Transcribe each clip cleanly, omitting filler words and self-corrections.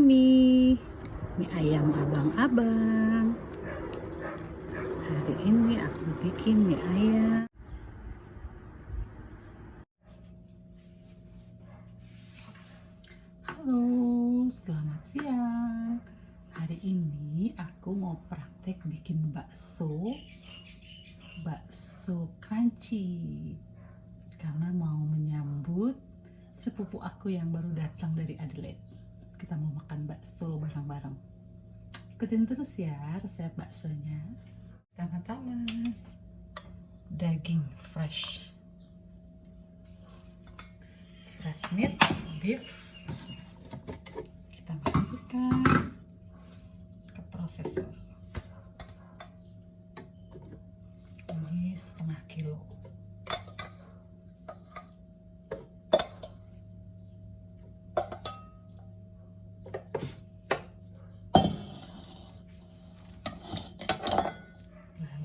mie ayam abang-abang. Hari ini aku bikin mie ayam. Halo, selamat siang. Hari ini aku mau praktek bikin bakso crunchy karena mau menyambut sepupu aku yang baru datang dari Adelaide. Kita mau makan bakso bareng-bareng. Ikutin terus ya resep baksonya. Pertama-tama daging fresh meat beef kita masukkan ke prosesor. Ini setengah kilo.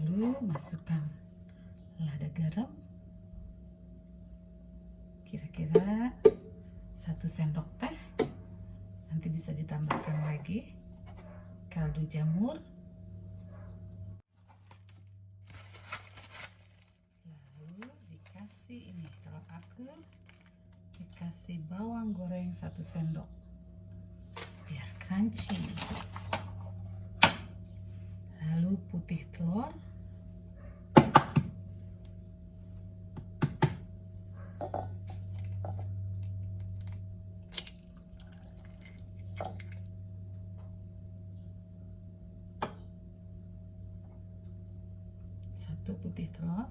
Lalu masukkan lada garam kira-kira 1 sendok teh, nanti bisa ditambahkan lagi kaldu jamur, lalu dikasih ini, kalau aku dikasih bawang goreng 1 sendok biar crunchy, lalu putih telur, satu putih telur,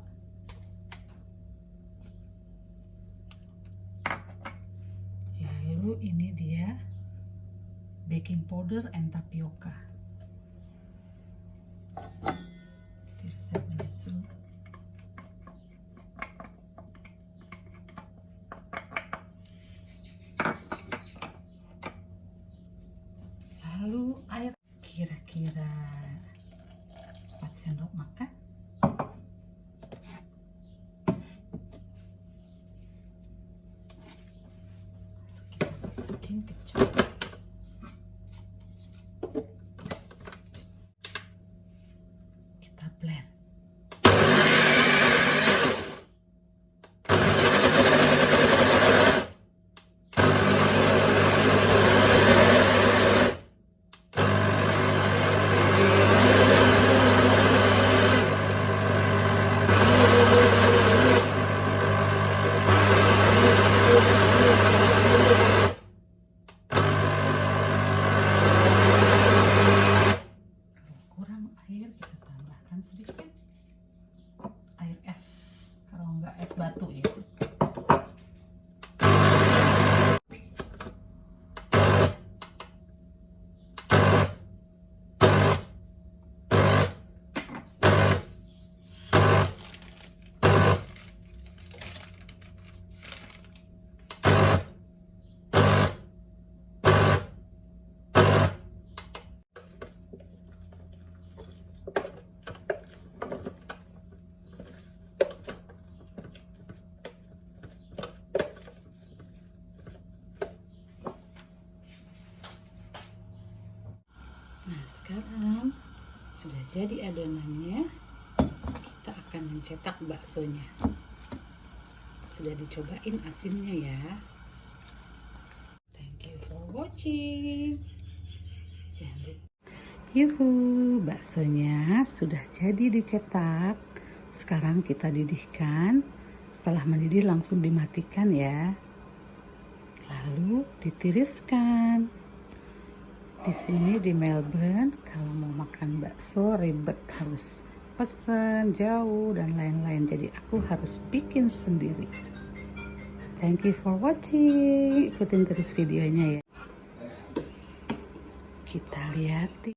lalu ini dia baking powder and tapioka. Di resep menyusul. Lalu air kira-kira 4 sendok makan. Kita masukin kecap. Kita blend. Kita tambahkan sedikit air es, kalau enggak es batu ya. Nah, sekarang sudah jadi adonannya. Kita akan mencetak baksonya. Sudah dicobain asinnya ya. Thank you for watching. Jangan lupa. Yuhu, baksonya sudah jadi dicetak. Sekarang kita didihkan. Setelah mendidih langsung dimatikan ya. Lalu ditiriskan. Di sini di Melbourne, kalau mau makan bakso ribet, harus pesen jauh dan lain-lain. Jadi aku harus bikin sendiri. Thank you for watching. Ikutin terus videonya ya. Kita lihat.